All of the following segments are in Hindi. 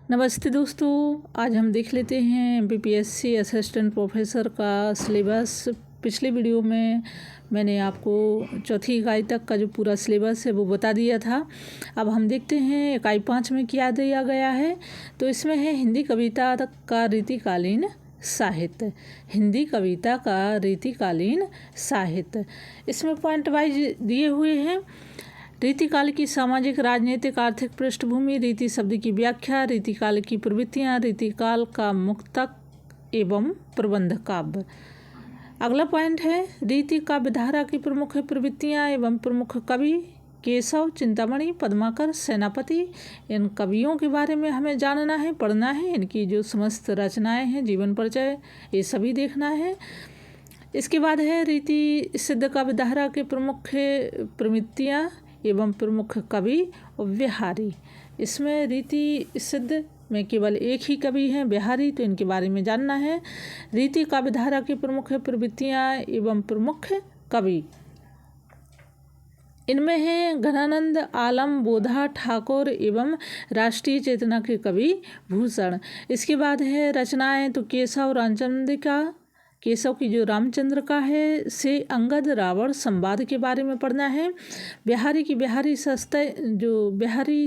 नमस्ते दोस्तों, आज हम देख लेते हैं बीपीएससी असिस्टेंट प्रोफेसर का सिलेबस। पिछले वीडियो में मैंने आपको चौथी इकाई तक का जो पूरा सिलेबस है वो बता दिया था। अब हम देखते हैं इकाई 5 में क्या दिया गया है। तो इसमें है हिंदी कविता का रीतिकालीन साहित्य। हिंदी कविता का रीतिकालीन साहित्य, इसमें पॉइंट वाइज दिए हुए हैं। रीतिकाल की सामाजिक, राजनीतिक, आर्थिक पृष्ठभूमि, रीति शब्द की व्याख्या, रीतिकाल की प्रवृत्तियाँ, रीतिकाल का मुक्तक एवं प्रबंध काव्य। अगला पॉइंट है रीति काव्यधारा की प्रमुख प्रवृत्तियाँ एवं प्रमुख कवि। केशव, चिंतामणि, पद्माकर, सेनापति, इन कवियों के बारे में हमें जानना है, पढ़ना है। इनकी जो समस्त रचनाएं हैं, जीवन परिचय, ये सभी देखना है। इसके बाद है रीति सिद्ध काव्यधारा के प्रमुख प्रवृत्तियाँ एवं प्रमुख कवि और बिहारी। इसमें रीति सिद्ध में केवल एक ही कवि हैं, बिहारी, तो इनके बारे में जानना है। रीति काव्यधारा की प्रमुख प्रवृत्तियाँ एवं प्रमुख कवि, इनमें हैं घनानंद, आलम, बोधा, ठाकुर एवं राष्ट्रीय चेतना के कवि भूषण। इसके बाद है रचनाएं, तो केशव, रामचंद्रिका, केशव की जो रामचंद्र का है, से अंगद, रावण संवाद के बारे में पढ़ना है। बिहारी की बिहारी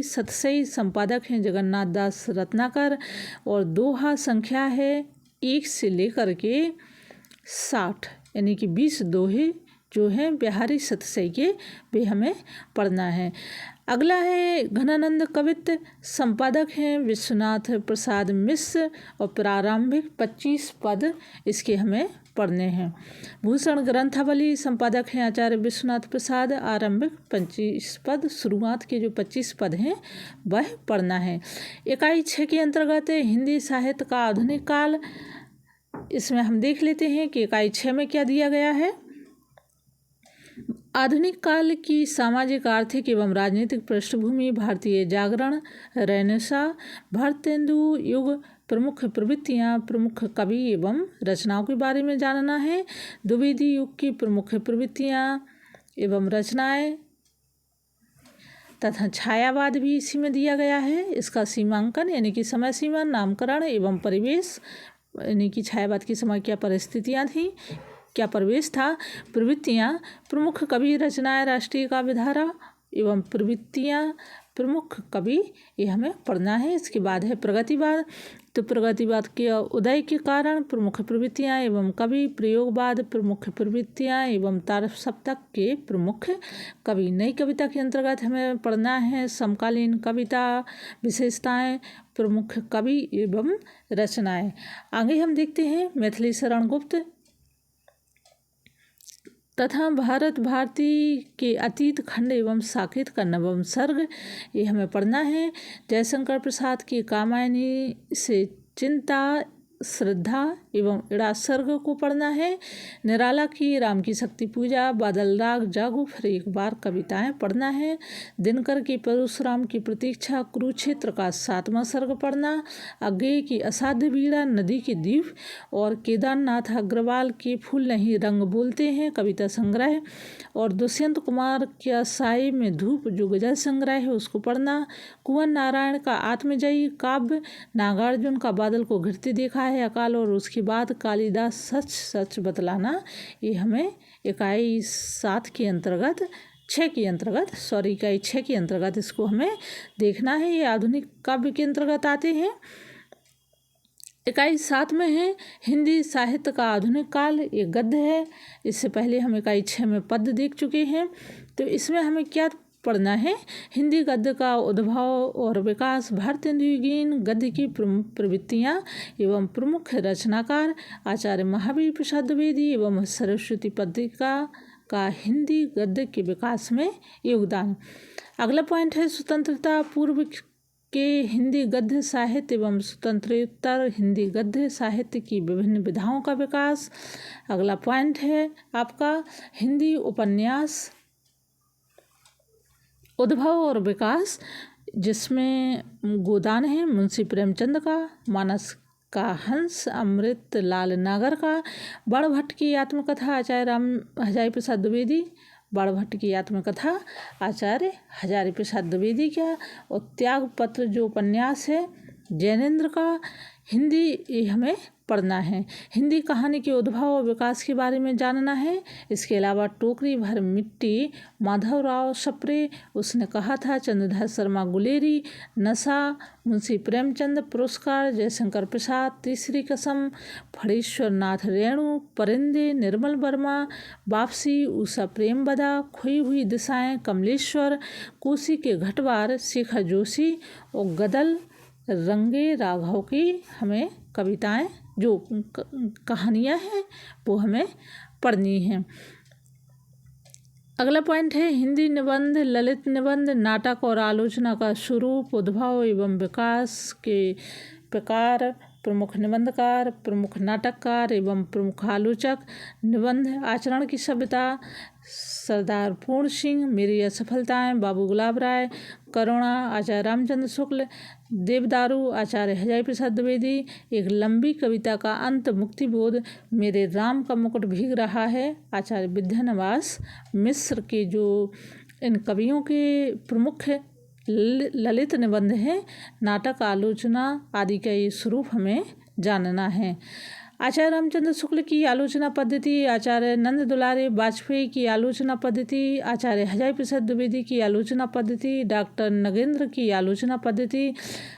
सतसई संपादक हैं जगन्नाथ दास रत्नाकर, और दोहा संख्या है 1 से लेकर के 60, यानी कि 20 दोहे जो हैं बिहारी सतसई के, वे हमें पढ़ना है। अगला है घनानंद कवित्त, संपादक हैं विश्वनाथ प्रसाद मिश्र, और प्रारंभिक 25 पद इसके हमें पढ़ने हैं। भूषण ग्रंथावली, संपादक हैं आचार्य विश्वनाथ प्रसाद, आरंभिक 25 पद, शुरुआत के जो 25 पद हैं वह पढ़ना है। इकाई 6 के अंतर्गत हिंदी साहित्य का आधुनिक काल, इसमें हम देख लेते हैं कि इकाई 6 में क्या दिया गया है। आधुनिक काल की सामाजिक, आर्थिक एवं राजनीतिक पृष्ठभूमि, भारतीय जागरण, रेनेसां, भारतेंदु युग, प्रमुख प्रवृत्तियाँ, प्रमुख कवि एवं रचनाओं के बारे में जानना है। द्विवेदी युग की प्रमुख प्रवृत्तियाँ एवं रचनाएं तथा छायावाद भी इसी में दिया गया है। इसका सीमांकन यानी कि समय सीमा, नामकरण एवं परिवेश, यानी कि छायावाद की समय क्या परिस्थितियाँ थीं, क्या परिवेश था। प्रवृत्तियाँ, प्रमुख कवि, रचनाएं, राष्ट्रीय काव्यधारा एवं प्रवृत्तियाँ, प्रमुख कवि, ये हमें पढ़ना है। इसके बाद है प्रगतिवाद, तो प्रगतिवाद के उदय के कारण, प्रमुख प्रवृत्तियाँ एवं कवि। प्रयोगवाद, प्रमुख प्रवृत्तियाँ एवं तारफ सप्तक के प्रमुख कवि। नई कविता के अंतर्गत हमें पढ़ना है समकालीन कविता, विशेषताएं, प्रमुख कवि एवं रचनाएं। आगे हम देखते हैं मैथिली शरण गुप्त तथा भारत भारती के अतीत खंड एवं साकेत का नवम सर्ग, ये हमें पढ़ना है। जयशंकर प्रसाद की कामायनी से चिंता, श्रद्धा एवं इड़ा सर्ग को पढ़ना है। निराला की राम की शक्ति पूजा, बादल राग, जागो फिर एक बार कविताएं पढ़ना है। दिनकर की परशुराम की प्रतीक्षा, कुरुक्षेत्र का 7वां सर्ग पढ़ना। अज्ञेय की असाध्य बीड़ा, नदी के द्वीप, और केदारनाथ अग्रवाल के फूल नहीं रंग बोलते हैं कविता संग्रह, और दुष्यंत कुमार का साए में धूप जो गजल संग्रह है उसको पढ़ना। कुंवर नारायण का आत्मजयी काव्य, नागार्जुन का बादल को घिरते देखा है अकाल, और उसके बाद कालिदास सच सच बतलाना, ये हमें इकाई 7 के अंतर्गत, इकाई 6 के अंतर्गत इसको हमें देखना है। ये आधुनिक काव्य के अंतर्गत आते हैं। इकाई 7 में है हिंदी साहित्य का आधुनिक काल, ये गद्य है। इससे पहले हम इकाई 6 में पद्य देख चुके हैं। तो इसमें हमें क्या पढ़ना है, हिंदी गद्य का उद्भव और विकास, भारतेंदुगीन गद्य की प्रवृत्तियाँ एवं प्रमुख रचनाकार, आचार्य महावीर प्रसाद द्विवेदी एवं सरस्वती पत्रिका का हिंदी गद्य के विकास में योगदान। अगला पॉइंट है स्वतंत्रता पूर्व के हिंदी गद्य साहित्य एवं स्वतंत्रोत्तर हिंदी गद्य साहित्य की विभिन्न विधाओं का विकास। अगला पॉइंट है आपका हिंदी उपन्यास उद्भव और विकास, जिसमें गोदान है मुंशी प्रेमचंद का, मानस का हंस अमृत लाल नागर का, बाणभट्ट की आत्मकथा आचार्य राम हजारी प्रसाद द्विवेदी, बाणभट्ट की आत्मकथा आचार्य हजारी प्रसाद द्विवेदी का, और त्याग पत्र जो उपन्यास है जैनेन्द्र का। हिंदी ये हमें पढ़ना है। हिंदी कहानी के उद्भव और विकास के बारे में जानना है। इसके अलावा टोकरी भर मिट्टी माधवराव सप्रे, उसने कहा था, चंद्रधर शर्मा गुलेरी, नशा, मुंशी प्रेमचंद पुरस्कार, जयशंकर प्रसाद, तीसरी कसम, फणीश्वर नाथ रेणु, परिंदे, निर्मल वर्मा, वापसी, उषा प्रेमबदा, खोई हुई दिशाएं, कमलेश्वर, कोसी के घटवार, शेखर जोशी और गदल रंगे राघव की हमें कविताएं जो कहानियां हैं वो हमें पढ़नी हैं। अगला पॉइंट है हिंदी निबंध, ललित निबंध, नाटक और आलोचना का स्वरूप, उद्भव एवं विकास के प्रकार, प्रमुख निबंधकार, प्रमुख नाटककार एवं प्रमुख आलोचक, निबंध आचरण की सभ्यता, सरदार पूर्ण सिंह, मेरी असफलताएं, बाबू गुलाब राय, करुणा, आचार्य रामचंद्र शुक्ल, देवदारू, आचार्य हजारी प्रसाद द्विवेदी, एक लंबी कविता का अंत, मुक्तिबोध, मेरे राम का मुकुट भीग रहा है, आचार्य विद्यानिवास मिश्र के जो इन कवियों के प्रमुख ललित निबंध हैं, नाटक, आलोचना आदि का ये स्वरूप हमें जानना है। आचार्य रामचंद्र शुक्ल की आलोचना पद्धति, आचार्य नंद दुलारे वाजपेयी की आलोचना पद्धति, आचार्य हजारी प्रसाद द्विवेदी की आलोचना पद्धति, डॉक्टर नगेंद्र की आलोचना पद्धति,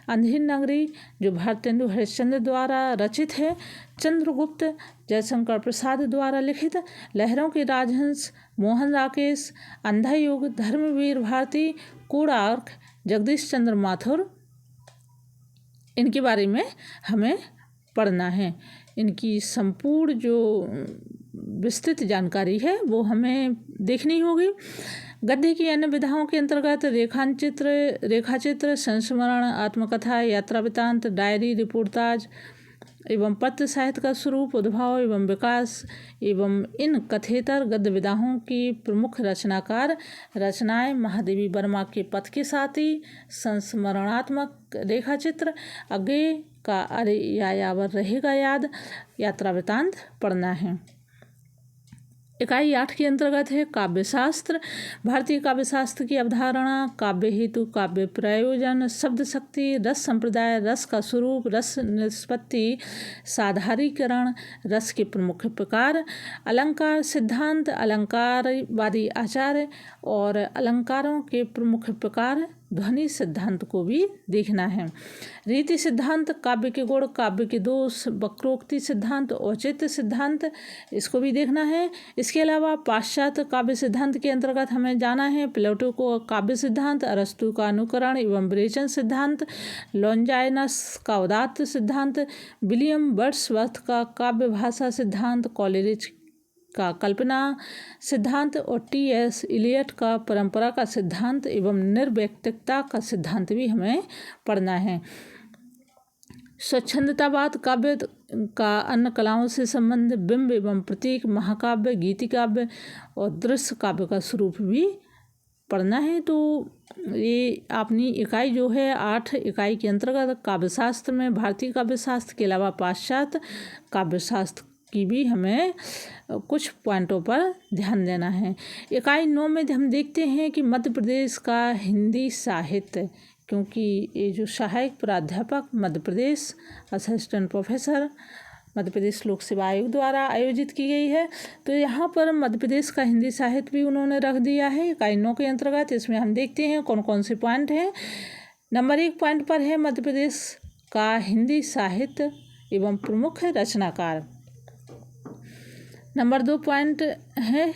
अंधेर नगरी जो भारतेंदु हरिश्चंद्र द्वारा रचित है, चंद्रगुप्त जयशंकर प्रसाद द्वारा लिखित, लहरों के राजहंस मोहन राकेश, अंधा युग धर्मवीर भारती, कोणार्क जगदीश चंद्र माथुर, इनके बारे में हमें पढ़ना है। इनकी संपूर्ण जो विस्तृत जानकारी है वो हमें देखनी होगी। गद्य की अन्य विधाओं के अंतर्गत रेखाचित्र, संस्मरण, आत्मकथा, यात्रा वृत्तांत, डायरी, रिपोर्टाज एवं पत्र साहित्य का स्वरूप, उद्भव एवं विकास एवं इन कथेतर गद्य विधाओं की प्रमुख रचनाकार रचनाएं, महादेवी वर्मा के पथ के साथी, संस्मरणात्मक रेखाचित्र, अज्ञे का अरे यायावर रहेगा याद, यात्रा वृत्तांत पढ़ना है। इकाई 8 के अंतर्गत है काव्यशास्त्र, भारतीय काव्यशास्त्र की अवधारणा, काव्य हेतु, काव्य प्रयोजन, शब्द शक्ति, रस संप्रदाय, रस का स्वरूप, रस निष्पत्ति, साधारीकरण, रस के प्रमुख प्रकार, अलंकार सिद्धांत, अलंकारवादी आचार्य और अलंकारों के प्रमुख प्रकार, ध्वनि सिद्धांत को भी देखना है। रीति सिद्धांत, काव्य के गुण, काव्य के दोष, वक्रोक्ति सिद्धांत, औचित्य सिद्धांत, इसको भी देखना है। इसके अलावा पाश्चात्य काव्य सिद्धांत के अंतर्गत हमें जाना है प्लेटो को काव्य सिद्धांत, अरस्तु का अनुकरण एवं विरेचन सिद्धांत, लॉन्जाइनस का उदात्त सिद्धांत, विलियम वर्ड्सवर्थ का काव्य भाषा सिद्धांत, कॉलेरिज का कल्पना सिद्धांत और टी.एस. इलियट का परंपरा का सिद्धांत एवं निर्वैयक्तिकता का सिद्धांत भी हमें पढ़ना है। स्वच्छंदतावाद, काव्य का अन्य कलाओं से संबंध, बिंब एवं प्रतीक, महाकाव्य, गीति काव्य और दृश्य काव्य का स्वरूप भी पढ़ना है। तो ये अपनी इकाई जो है 8 इकाई के अंतर्गत काव्यशास्त्र में भारतीय काव्यशास्त्र के अलावा पाश्चात्य काव्यशास्त्र की भी हमें कुछ पॉइंटों पर ध्यान देना है। इकाई 9 में हम देखते हैं कि मध्य प्रदेश का हिंदी साहित्य, क्योंकि ये जो सहायक प्राध्यापक मध्य प्रदेश असिस्टेंट प्रोफेसर मध्य प्रदेश लोक सेवा आयोग द्वारा आयोजित की गई है, तो यहाँ पर मध्य प्रदेश का हिंदी साहित्य भी उन्होंने रख दिया है इकाई 9 के अंतर्गत। इसमें हम देखते हैं कौन कौन से पॉइंट हैं। नंबर 1 पॉइंट पर है मध्य प्रदेश का हिंदी साहित्य एवं प्रमुख रचनाकार। नंबर 2 पॉइंट है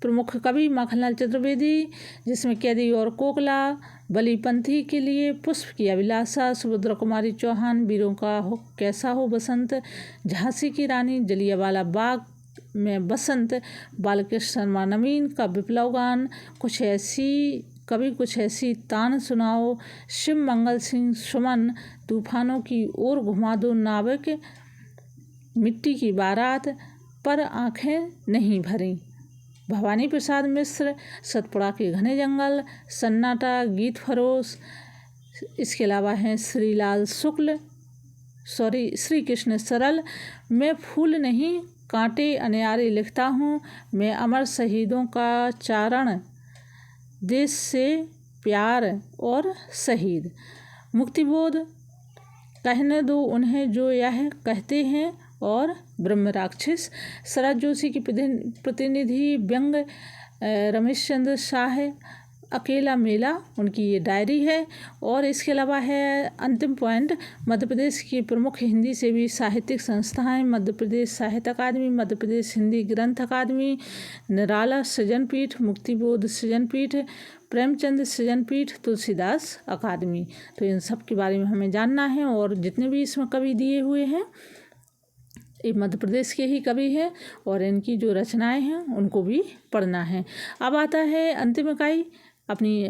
प्रमुख कवि माखनलाल चतुर्वेदी, जिसमें कैदी और कोकला, बलीपंथी के लिए, पुष्प की अभिलाषा, सुभद्रा कुमारी चौहान, वीरों का हो कैसा हो बसंत, झांसी की रानी, जलियांवाला बाग में बसंत, बालकृष्ण शर्मा नवीन का विप्लव गान, कुछ ऐसी तान सुनाओ, शिव मंगल सिंह सुमन, तूफानों की ओर घुमा दो नाविक, मिट्टी की बारात, पर आँखें नहीं भरी, भवानी प्रसाद मिश्र, सतपुड़ा के घने जंगल, सन्नाटा, गीत फरोश। इसके अलावा हैं श्री कृष्ण सरल, मैं फूल नहीं कांटे अनियारी लिखता हूँ, मैं अमर शहीदों का चारण, देश से प्यार और शहीद, मुक्तिबोध, कहने दो उन्हें जो यह कहते हैं और ब्रह्म राक्षस। शरद जोशी की प्रतिनिधि व्यंग रमेश चंद्र शाह अकेला मेला उनकी ये डायरी है। और इसके अलावा है अंतिम पॉइंट, मध्य प्रदेश की प्रमुख हिंदी सेवी साहित्यिक संस्थाएं, मध्य प्रदेश साहित्य अकादमी, मध्य प्रदेश हिंदी ग्रंथ अकादमी, निराला सृजन पीठ, मुक्तिबोध सृजन पीठ, प्रेमचंद सृजन पीठ, तुलसीदास अकादमी। तो इन सब के बारे में हमें जानना है। और जितने भी इसमें कवि दिए हुए हैं ये मध्य प्रदेश के ही कवि हैं और इनकी जो रचनाएं हैं उनको भी पढ़ना है। अब आता है अंतिम इकाई अपनी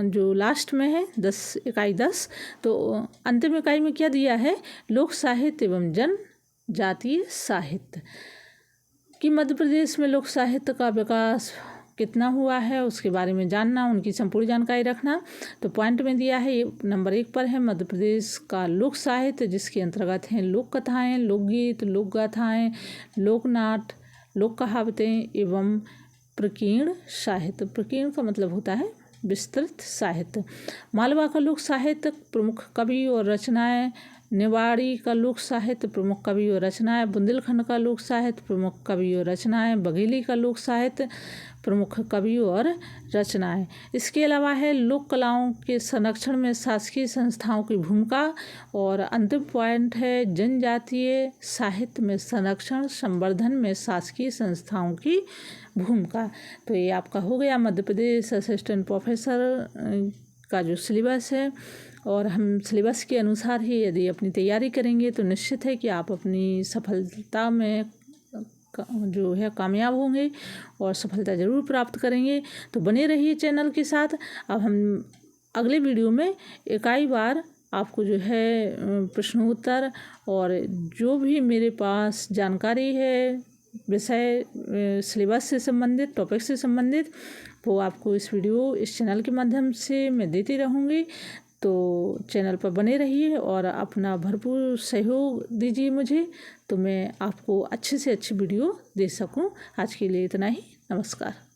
जो लास्ट में है 10 इकाई 10। तो अंतिम इकाई में क्या दिया है, लोक साहित्य एवं जनजातीय साहित्य कि मध्य प्रदेश में लोक साहित्य का विकास कितना हुआ है उसके बारे में जानना, उनकी संपूर्ण जानकारी रखना। तो पॉइंट में दिया है, ये नंबर 1 पर है मध्य प्रदेश का लोक साहित्य, जिसके अंतर्गत हैं लोक कथाएँ, लोकगीत, लोक गाथाएँ, लोकनाट, लोक कहावतें एवं प्रकीर्ण साहित्य। प्रकीर्ण का मतलब होता है विस्तृत साहित्य। मालवा का लोक साहित्य प्रमुख कवि और रचनाएं, निवाड़ी का लोक साहित्य प्रमुख कवि और रचनाएं, बुंदेलखंड का लोक साहित्य प्रमुख कवि और रचनाएं, बघेली का लोक साहित्य प्रमुख कवि और रचनाएं। इसके अलावा है लोक कलाओं के संरक्षण में शासकीय संस्थाओं की भूमिका। और अंतिम पॉइंट है जनजातीय साहित्य में संरक्षण संवर्धन में शासकीय संस्थाओं की भूमिका। तो ये आपका हो गया मध्य प्रदेश असिस्टेंट प्रोफेसर का जो सिलेबस है। और हम सिलेबस के अनुसार ही यदि अपनी तैयारी करेंगे तो निश्चित है कि आप अपनी सफलता में जो है कामयाब होंगे और सफलता ज़रूर प्राप्त करेंगे। तो बने रहिए चैनल के साथ। अब हम अगले वीडियो में इकाई बार आपको जो है प्रश्नोत्तर और जो भी मेरे पास जानकारी है विषय सिलेबस से संबंधित, टॉपिक से संबंधित, वो आपको इस चैनल के माध्यम से मैं देती रहूँगी। तो चैनल पर बने रहिए और अपना भरपूर सहयोग दीजिए मुझे, तो मैं आपको अच्छे से अच्छी वीडियो दे सकूं। आज के लिए इतना ही। नमस्कार।